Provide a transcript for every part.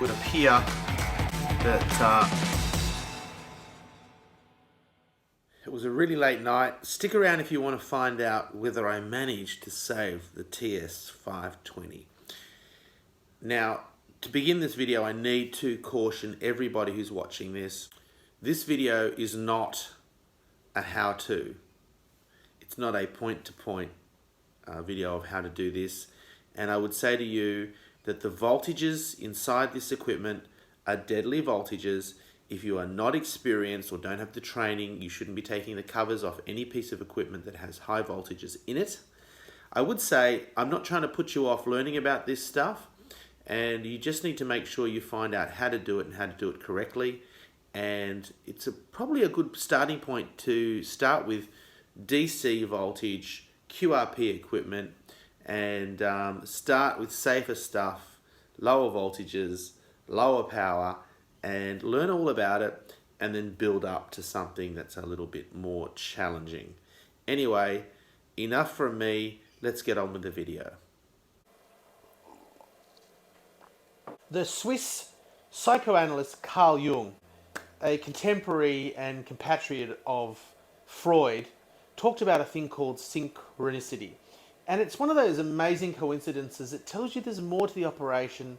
would appear that it was a really late night. Stick around if you want to find out whether I managed to save the TS520. Now, to begin this video, I need to caution everybody who's watching this. This video is not a how-to. It's not a point-to-point video of how to do this. And I would say to you that the voltages inside this equipment are deadly voltages. If you are not experienced or don't have the training, you shouldn't be taking the covers off any piece of equipment that has high voltages in it. I would say I'm not trying to put you off learning about this stuff, and you just need to make sure you find out how to do it and how to do it correctly. And it's probably a good starting point to start with DC voltage, QRP equipment, and start with safer stuff, lower voltages, lower power, and learn all about it, and then build up to something that's a little bit more challenging. Anyway, enough from me. Let's get on with the video. The Swiss psychoanalyst Carl Jung, a contemporary and compatriot of Freud, talked about a thing called synchronicity. And it's one of those amazing coincidences that tells you there's more to the operation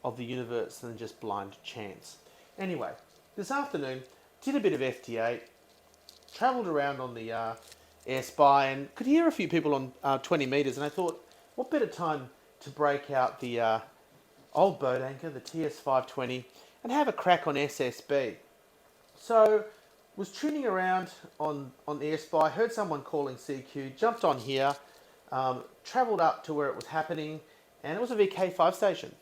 of the universe than just blind chance. Anyway, this afternoon, did a bit of FT8, travelled around on the Air Spy and could hear a few people on 20 metres, and I thought, what better time to break out the old boat anchor, the TS520, and have a crack on SSB. So, was tuning around on Air Spy, heard someone calling CQ, jumped on here, travelled up to where it was happening, and it was a VK5 station.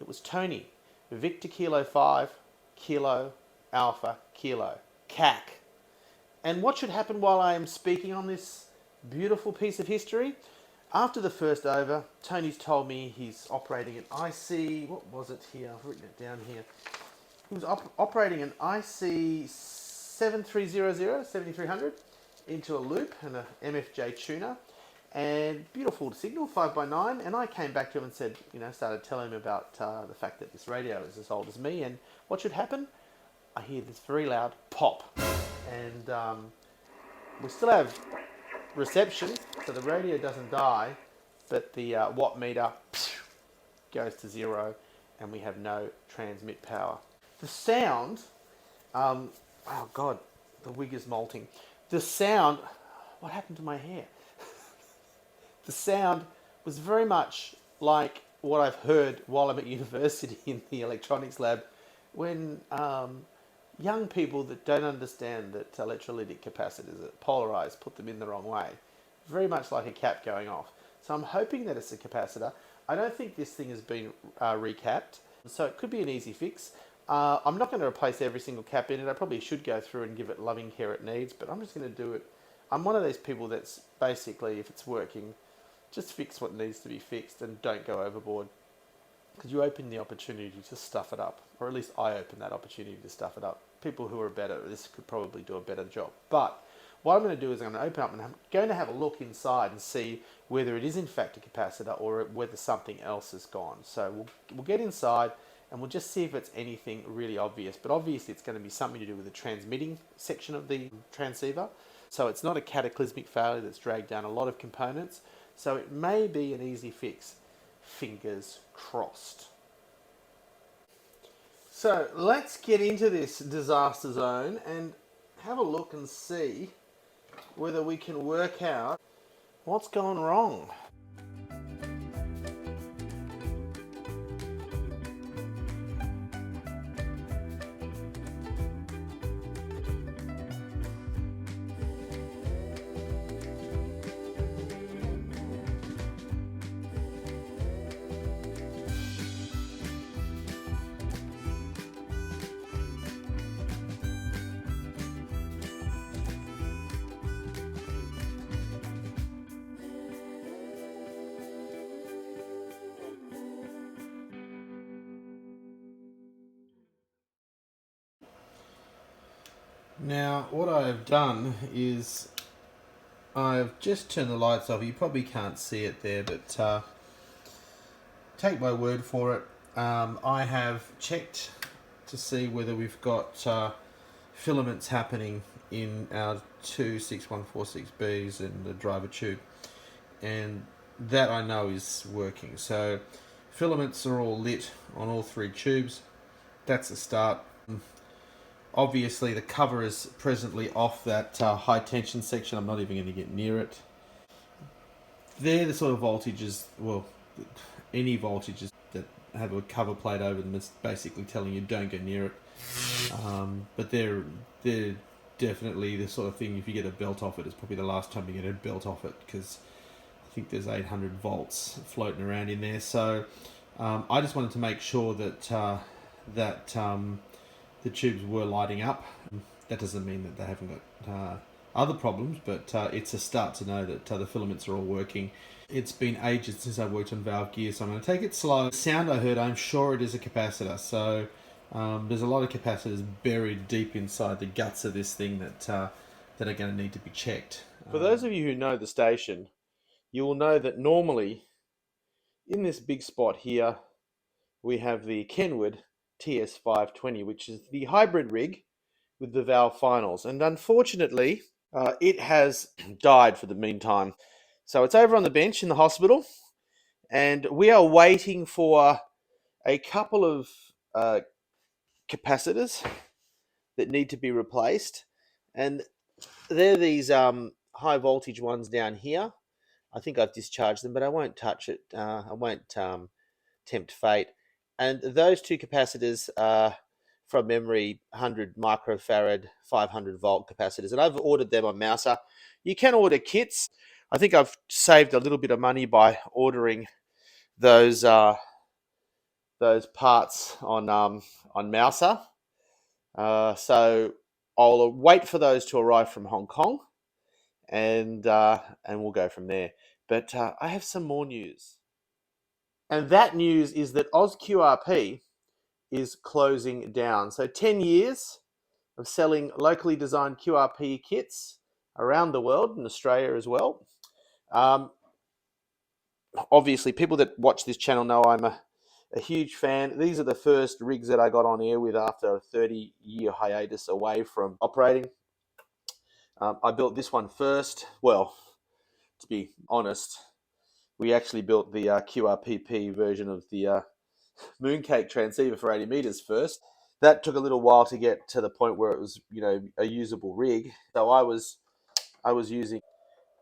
It was Tony, Victor Kilo 5, Kilo, Alpha, Kilo, CAC. And what should happen while I am speaking on this beautiful piece of history? After the first over, Tony's told me he's operating an IC, what was it here? I've written it down here. He was operating an IC 7300, 7300 into a loop and a MFJ tuner. And beautiful signal, 5x9, and I came back to him and said, started telling him about the fact that this radio is as old as me, and what should happen? I hear this very loud pop, and we still have reception, so the radio doesn't die, but the watt meter goes to 0, and we have no transmit power. The sound, oh God, the wig is molting. The sound, what happened to my hair? The sound was very much like what I've heard while I'm at university in the electronics lab when young people that don't understand that electrolytic capacitors are polarized put them in the wrong way. Very much like a cap going off. So I'm hoping that it's a capacitor. I don't think this thing has been recapped, so it could be an easy fix. I'm not going to replace every single cap in it. I probably should go through and give it loving care it needs, but I'm just going to do it. I'm one of those people that's basically, if it's working, just fix what needs to be fixed and don't go overboard, because you open the opportunity to stuff it up, or at least I open that opportunity to stuff it up. People who are better at this could probably do a better job. But what I'm going to do is I'm going to open up and I'm going to have a look inside and see whether it is in fact a capacitor or whether something else has gone. So we'll get inside and we'll just see if it's anything really obvious. But obviously it's going to be something to do with the transmitting section of the transceiver. So it's not a cataclysmic failure that's dragged down a lot of components. So it may be an easy fix. Fingers crossed. So let's get into this disaster zone and have a look and see whether we can work out what's gone wrong. Now, what I've done is I've just turned the lights off. You probably can't see it there, but take my word for it. I have checked to see whether we've got filaments happening in our two 6146Bs and the driver tube, and that I know is working. So filaments are all lit on all three tubes. That's a start. Obviously the cover is presently off that high tension section. I'm not even going to get near it. They're the sort of voltages, well, any voltages that have a cover plate over them is basically telling you don't go near it. But they're definitely the sort of thing, if you get a belt off it, it's probably the last time you get a belt off it, because I think there's 800 volts floating around in there. So I just wanted to make sure that the tubes were lighting up. That doesn't mean that they haven't got other problems, but it's a start to know that the filaments are all working. It's been ages since I've worked on valve gear, so I'm going to take it slow. The sound I heard, I'm sure it is a capacitor. So there's a lot of capacitors buried deep inside the guts of this thing that are going to need to be checked. For those of you who know the station, you will know that normally in this big spot here, we have the Kenwood TS520, which is the hybrid rig with the valve finals. And unfortunately, it has died for the meantime. So it's over on the bench in the hospital, and we are waiting for a couple of capacitors that need to be replaced. And they're these high voltage ones down here. I think I've discharged them, but I won't touch it. I won't tempt fate. And those two capacitors are, from memory, 100 microfarad, 500 volt capacitors. And I've ordered them on Mouser. You can order kits. I think I've saved a little bit of money by ordering those parts on Mouser. So I'll wait for those to arrive from Hong Kong, and we'll go from there. But I have some more news. And that news is that AusQRP is closing down. So 10 years of selling locally designed QRP kits around the world, in Australia as well. Obviously, people that watch this channel know I'm a huge fan. These are the first rigs that I got on air with after a 30-year hiatus away from operating. I built this one first. Well, to be honest, we actually built the QRPP version of the mooncake transceiver for 80 meters first. That took a little while to get to the point where it was, a usable rig. So I was using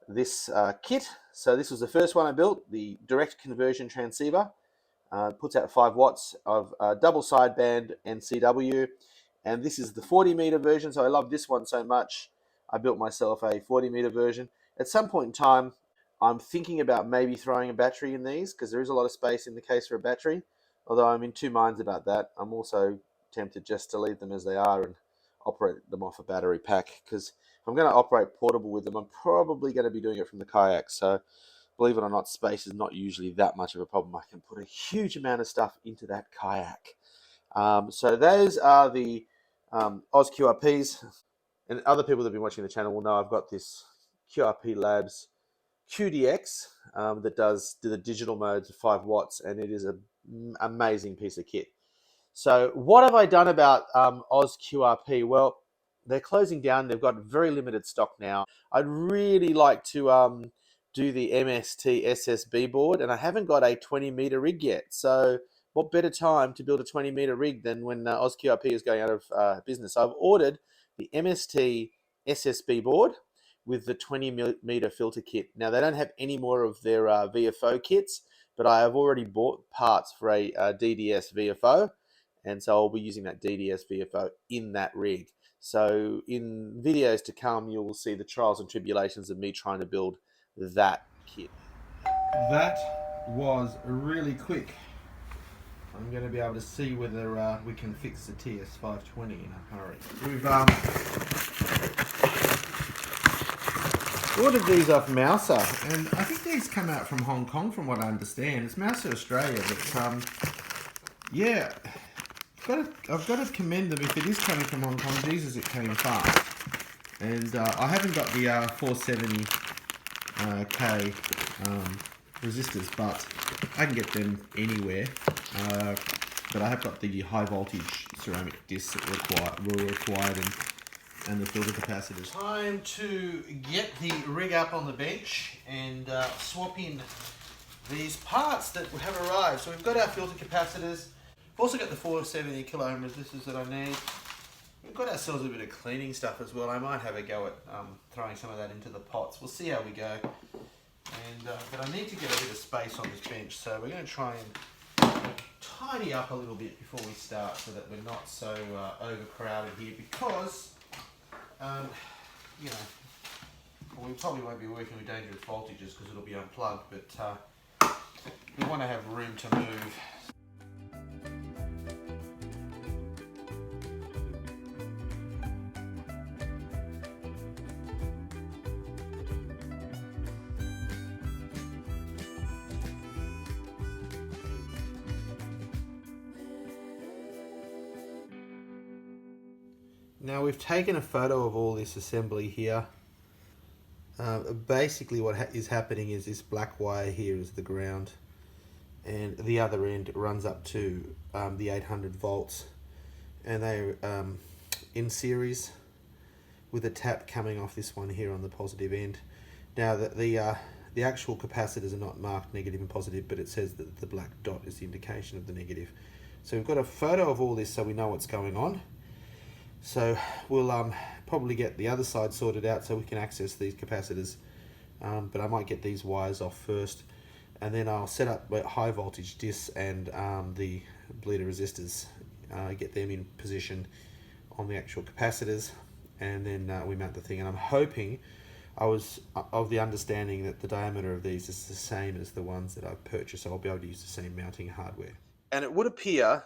this kit. So this was the first one I built, the direct conversion transceiver. Puts out 5 watts of double sideband NCW, and this is the 40 meter version. So I love this one so much, I built myself a 40 meter version. At some point in time, I'm thinking about maybe throwing a battery in these, because there is a lot of space in the case for a battery. Although I'm in two minds about that. I'm also tempted just to leave them as they are and operate them off a battery pack, because if I'm going to operate portable with them, I'm probably going to be doing it from the kayak. So believe it or not, space is not usually that much of a problem. I can put a huge amount of stuff into that kayak. So those are the AusQRPs. And other people that have been watching the channel will know I've got this QRP Labs QDX that does the digital modes of 5 watts, and it is an amazing piece of kit. So what have I done about AusQRP? Well, they're closing down. They've got very limited stock now. I'd really like to do the MST SSB board, and I haven't got a 20 meter rig yet. So what better time to build a 20 meter rig than when AusQRP is going out of business? So I've ordered the MST SSB board with the 20 meter filter kit. Now, they don't have any more of their VFO kits, but I have already bought parts for a DDS VFO, and so I'll be using that DDS VFO in that rig. So in videos to come, you will see the trials and tribulations of me trying to build that kit. That was really quick. I'm going to be able to see whether we can fix the TS520 in a hurry. We've ordered these off Mouser, and I think these come out from Hong Kong from what I understand. It's Mouser Australia, but yeah, I've got to commend them. If it is coming from Hong Kong, Jesus, it came fast. And I haven't got the 470K resistors, but I can get them anywhere. but I have got the high voltage ceramic discs that were required and the filter capacitors. Time to get the rig up on the bench and swap in these parts that have arrived. So we've got our filter capacitors. We've also got the 470 kilo ohm resistors that I need. We've got ourselves a bit of cleaning stuff as well. I might have a go at throwing some of that into the pots. We'll see how we go. And but I need to get a bit of space on this bench, so we're going to try and tidy up a little bit before we start so that we're not so overcrowded here, because you know, well, we probably won't be working with dangerous voltages because it'll be unplugged, but we want to have room to move. Now we've taken a photo of all this assembly here. Basically what is happening is this black wire here is the ground, and the other end runs up to the 800 volts, and they're in series with a tap coming off this one here on the positive end. Now the actual capacitors are not marked negative and positive, but it says that the black dot is the indication of the negative. So we've got a photo of all this so we know what's going on. So we'll probably get the other side sorted out so we can access these capacitors, but I might get these wires off first, and then I'll set up high voltage discs and the bleeder resistors, get them in position on the actual capacitors, and then we mount the thing. And I'm hoping, I was of the understanding that the diameter of these is the same as the ones that I've purchased, so I'll be able to use the same mounting hardware. And it would appear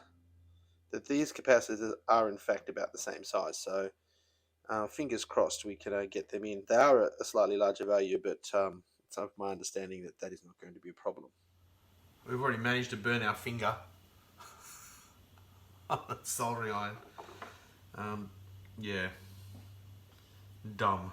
that these capacitors are in fact about the same size, so fingers crossed we can get them in. They are a slightly larger value, but it's of my understanding that that is not going to be a problem. We've already managed to burn our finger on the soldering iron. Yeah, dumb.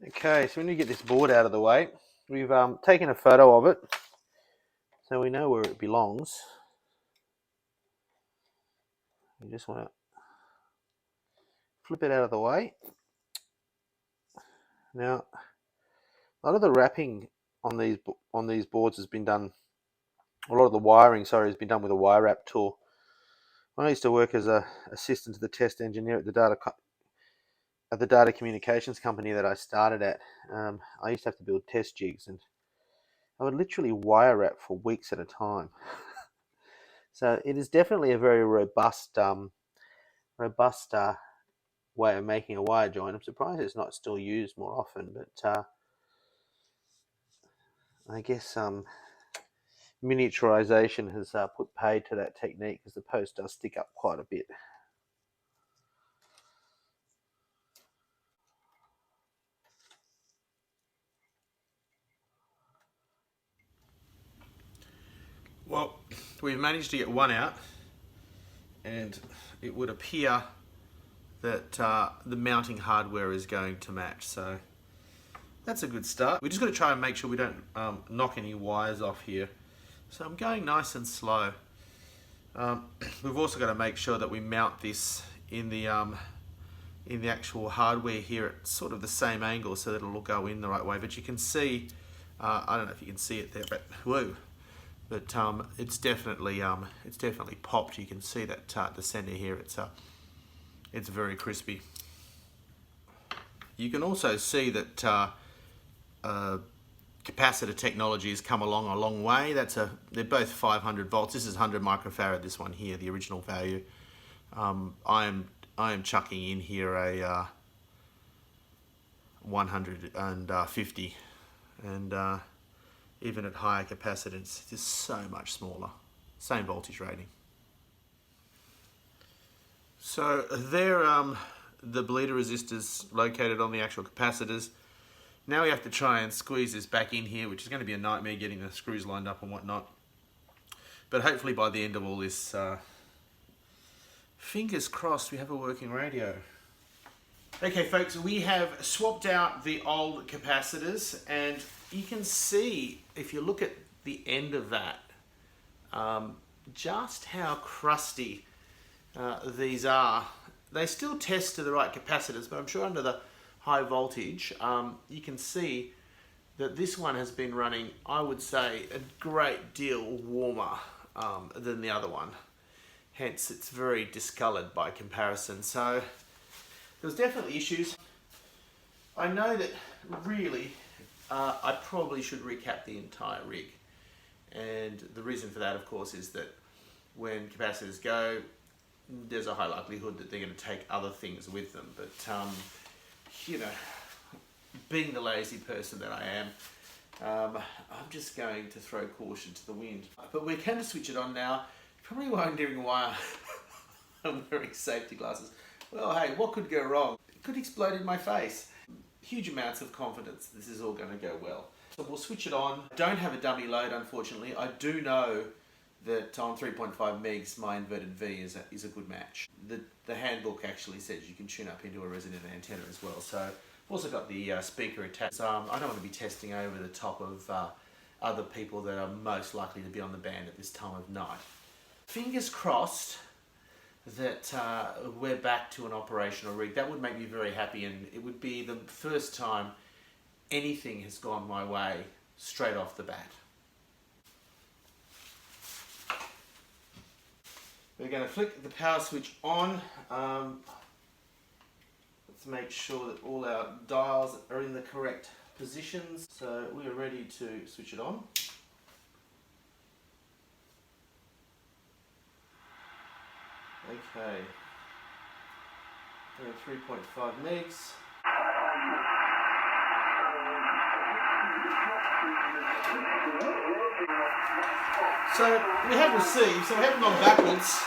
Okay, so when you get this board out of the way, we've taken a photo of it so we know where it belongs. You just want to flip it out of the way. Now, a lot of the wrapping on these boards has been done, a lot of the wiring, sorry, has been done with a wire wrap tool. When I used to work as an assistant to the test engineer at the data communications company that I started at, I used to have to build test jigs, and I would literally wire wrap for weeks at a time. So it is definitely a very robust way of making a wire joint. I'm surprised it's not still used more often, but I guess miniaturization has put paid to that technique, because the post does stick up quite a bit. Well, we've managed to get one out, and it would appear that the mounting hardware is going to match, so that's a good start. We just got to try and make sure we don't knock any wires off here. So I'm going nice and slow. We've also got to make sure that we mount this in the actual hardware here at sort of the same angle so that it'll go in the right way. But you can see, I don't know if you can see it there, but whoa. But it's definitely popped. You can see that the center here. It's very crispy. You can also see that capacitor technology has come along a long way. They're both 500 volts. This is 100 microfarad. This one here, the original value. I am chucking in here a 150, and even at higher capacitance, it's so much smaller. Same voltage rating. So they're the bleeder resistors located on the actual capacitors. Now we have to try and squeeze this back in here, which is going to be a nightmare getting the screws lined up and whatnot. But hopefully by the end of all this, fingers crossed, we have a working radio. Okay folks, we have swapped out the old capacitors, and you can see, if you look at the end of that, just how crusty these are. They still test to the right capacitors, but I'm sure under the high voltage, you can see that this one has been running, I would say, a great deal warmer than the other one. Hence, it's very discoloured by comparison. So, there's definitely issues. I know that really, I probably should recap the entire rig. And the reason for that, of course, is that when capacitors go, there's a high likelihood that they're going to take other things with them. But, you know, being the lazy person that I am, I'm just going to throw caution to the wind. But we're going to switch it on now. You're probably wondering why I'm wearing safety glasses. Well, hey, what could go wrong? It could explode in my face. Huge amounts of confidence this is all going to go well. So we'll switch it on. I don't have a dummy load, unfortunately. I do know that on 3.5 megs, my inverted V is a good match. The handbook actually says you can tune up into a resonant antenna as well. So I've also got the speaker attached. I don't want to be testing over the top of other people that are most likely to be on the band at this time of night. Fingers crossed that we're back to an operational rig. That would make me very happy, and it would be the first time anything has gone my way straight off the bat. We're going to flick the power switch on. Let's make sure that all our dials are in the correct positions. So we are ready to switch it on. Okay, 3.5 megs. So we have received, so we haven't gone backwards.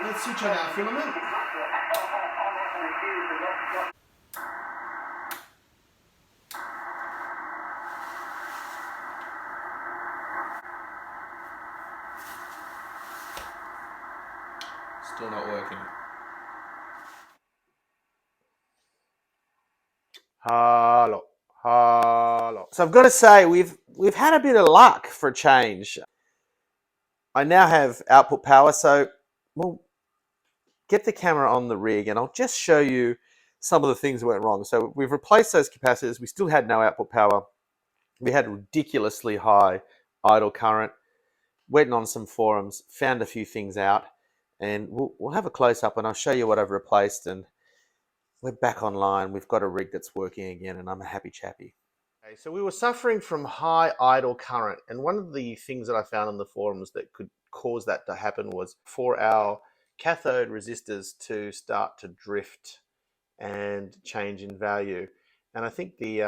Let's switch on our filament. Still not working. Hello. So I've got to say, we've had a bit of luck for a change. I now have output power, so we'll get the camera on the rig and I'll just show you some of the things that went wrong. So we've replaced those capacitors. We still had no output power. We had ridiculously high idle current. Went on some forums, found a few things out, and we'll have a close-up and I'll show you what I've replaced, and we're back online. We've got a rig that's working again, and I'm a happy chappy. Okay, so we were suffering from high idle current, and one of the things that I found on the forums that could cause that to happen was for our cathode resistors to start to drift and change in value. And I think the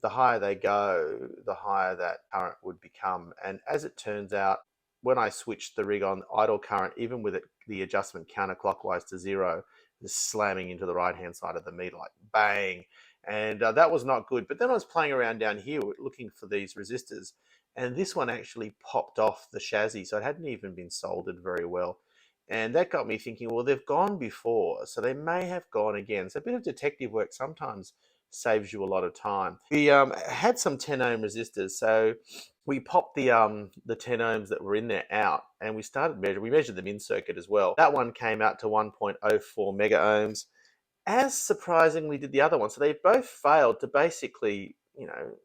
higher they go, the higher that current would become. And as it turns out, when I switched the rig on, idle current, even with the adjustment counterclockwise to 0, was slamming into the right-hand side of the meter, like bang. And that was not good. But then I was playing around down here looking for these resistors, and this one actually popped off the chassis, so it hadn't even been soldered very well. And that got me thinking, well, they've gone before, so they may have gone again. So a bit of detective work sometimes saves you a lot of time. We had some 10 ohm resistors, so we popped the 10 ohms that were in there out, and we started measuring. We measured them in circuit as well. That one came out to 1.04 mega ohms, as surprisingly did the other one. So they both failed to basically,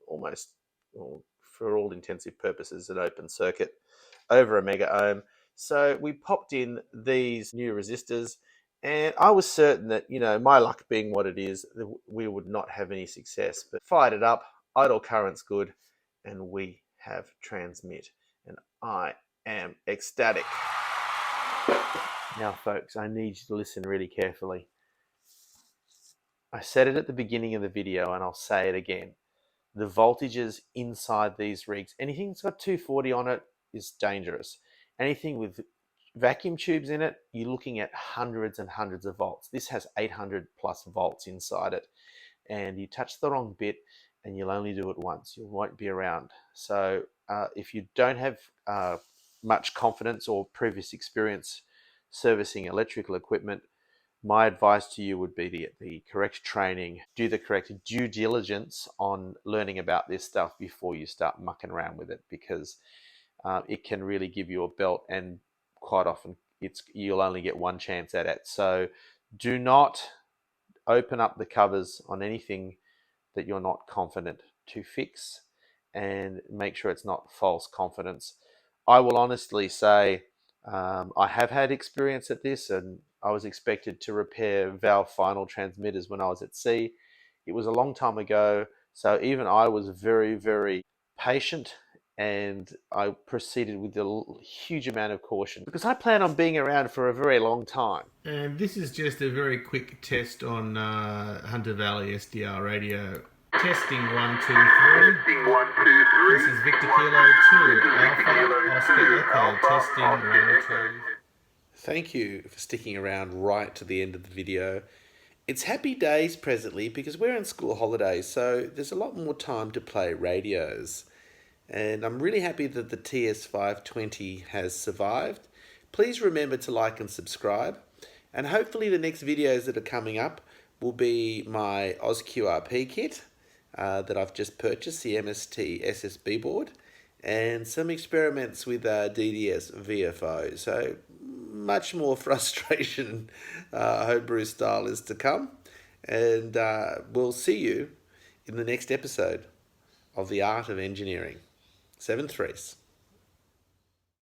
almost, well, for all intensive purposes, an open circuit over a mega ohm. So we popped in these new resistors, and I was certain that, my luck being what it is, we would not have any success. But fired it up, idle current's good, and we have transmit. And I am ecstatic. Now, folks, I need you to listen really carefully. I said it at the beginning of the video, and I'll say it again. The voltages inside these rigs, anything that's got 240 on it is dangerous. Anything with vacuum tubes in it, you're looking at hundreds and hundreds of volts. This has 800 plus volts inside it, and you touch the wrong bit and you'll only do it once. You won't be around. So if you don't have much confidence or previous experience servicing electrical equipment, my advice to you would be the correct training, do the correct due diligence on learning about this stuff before you start mucking around with it, because it can really give you a belt, and quite often you'll only get one chance at it. So do not open up the covers on anything that you're not confident to fix, and make sure it's not false confidence. I will honestly say I have had experience at this, and I was expected to repair valve final transmitters when I was at sea. It was a long time ago, so even I was very, very patient, and I proceeded with a huge amount of caution because I plan on being around for a very long time. And this is just a very quick test on Hunter Valley SDR radio. Testing 1, 2, 3. Testing 1, 2, 3. This is Victor Kilo 2 Alpha Oscar Echo. Testing 1, 2. Thank you for sticking around right to the end of the video. It's happy days presently because we're on school holidays, so there's a lot more time to play radios. And I'm really happy that the TS520 has survived. Please remember to like and subscribe. And hopefully the next videos that are coming up will be my AusQRP kit that I've just purchased, the MST SSB board, and some experiments with DDS VFO. So much more frustration, homebrew style, is to come. And we'll see you in the next episode of The Art of Engineering. 7 threes.